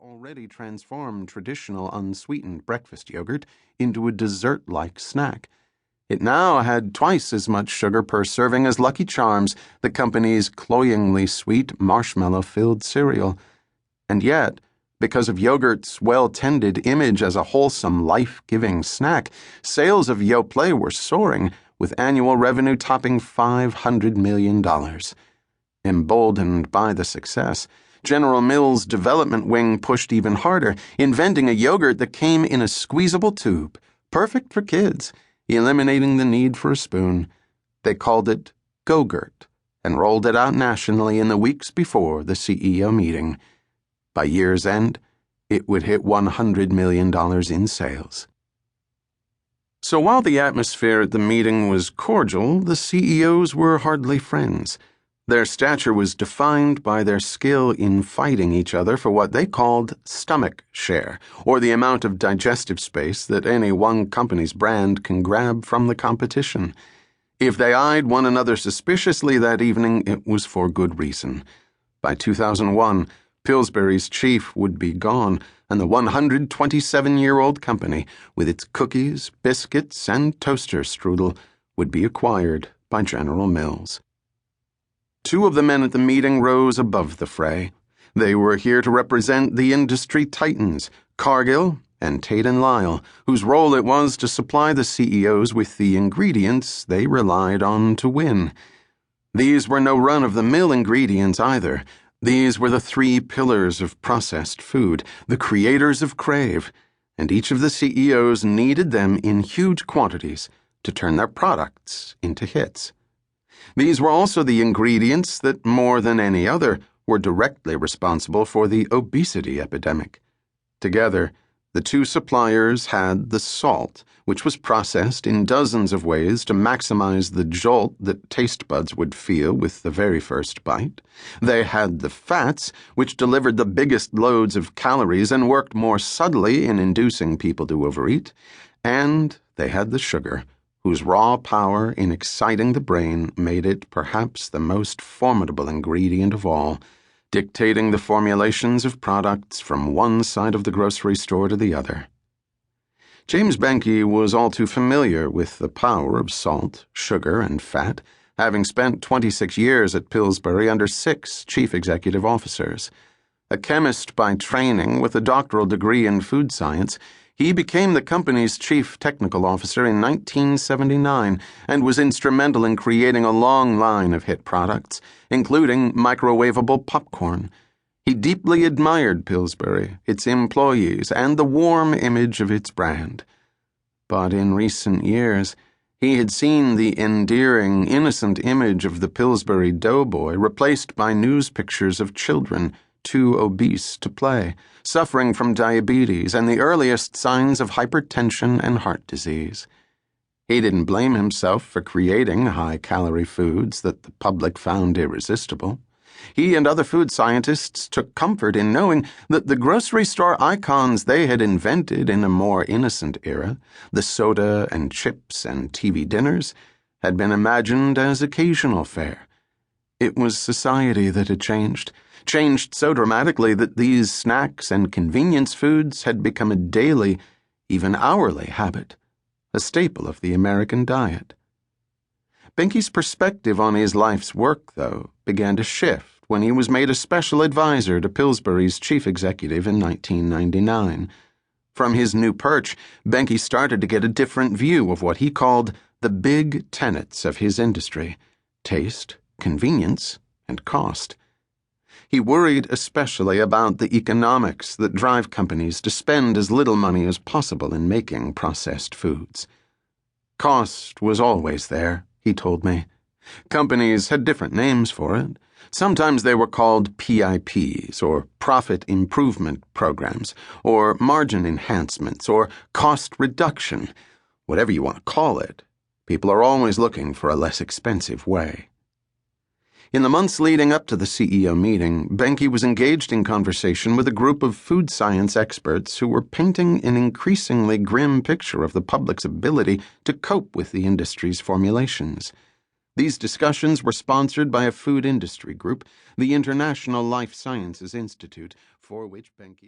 already transformed traditional unsweetened breakfast yogurt into a dessert-like snack. It now had twice as much sugar per serving as Lucky Charms, the company's cloyingly sweet marshmallow-filled cereal. And yet, because of yogurt's well-tended image as a wholesome, life-giving snack, sales of Yoplait were soaring, with annual revenue topping $500 million. Emboldened by the success, General Mills' development wing pushed even harder, inventing a yogurt that came in a squeezable tube, perfect for kids, eliminating the need for a spoon. They called it Go-Gurt and rolled it out nationally in the weeks before the CEO meeting. By year's end, it would hit $100 million in sales. So while the atmosphere at the meeting was cordial, the CEOs were hardly friends. Their stature was defined by their skill in fighting each other for what they called stomach share, or the amount of digestive space that any one company's brand can grab from the competition. If they eyed one another suspiciously that evening, it was for good reason. By 2001, Pillsbury's chief would be gone, and the 127-year-old company, with its cookies, biscuits, and toaster strudel, would be acquired by General Mills. Two of the men at the meeting rose above the fray. They were here to represent the industry titans, Cargill and Tate & Lyle, whose role it was to supply the CEOs with the ingredients they relied on to win. These were no run-of-the-mill ingredients either. These were the three pillars of processed food, the creators of crave, and each of the CEOs needed them in huge quantities to turn their products into hits. These were also the ingredients that, more than any other, were directly responsible for the obesity epidemic. Together, the two suppliers had the salt, which was processed in dozens of ways to maximize the jolt that taste buds would feel with the very first bite. They had the fats, which delivered the biggest loads of calories and worked more subtly in inducing people to overeat. And they had the sugar, whose raw power in exciting the brain made it perhaps the most formidable ingredient of all, dictating the formulations of products from one side of the grocery store to the other. James Benke was all too familiar with the power of salt, sugar, and fat, having spent 26 years at Pillsbury under 6 chief executive officers. A chemist by training with a doctoral degree in food science, he became the company's chief technical officer in 1979 and was instrumental in creating a long line of hit products, including microwavable popcorn. He deeply admired Pillsbury, its employees, and the warm image of its brand. But in recent years, he had seen the endearing, innocent image of the Pillsbury doughboy replaced by news pictures of children too obese to play, suffering from diabetes and the earliest signs of hypertension and heart disease. He didn't blame himself for creating high-calorie foods that the public found irresistible. He and other food scientists took comfort in knowing that the grocery store icons they had invented in a more innocent era, the soda and chips and TV dinners, had been imagined as occasional fare. It was society that had changed so dramatically that these snacks and convenience foods had become a daily, even hourly habit, a staple of the American diet. Benke's perspective on his life's work, though, began to shift when he was made a special advisor to Pillsbury's chief executive in 1999. From his new perch, Benke started to get a different view of what he called the big tenets of his industry: taste, convenience, and cost. He worried especially about the economics that drive companies to spend as little money as possible in making processed foods. Cost was always there, he told me. Companies had different names for it. Sometimes they were called PIPs, or profit improvement programs, or margin enhancements, or cost reduction. Whatever you want to call it, people are always looking for a less expensive way. In the months leading up to the CEO meeting, Benke was engaged in conversation with a group of food science experts who were painting an increasingly grim picture of the public's ability to cope with the industry's formulations. These discussions were sponsored by a food industry group, the International Life Sciences Institute, for which Benke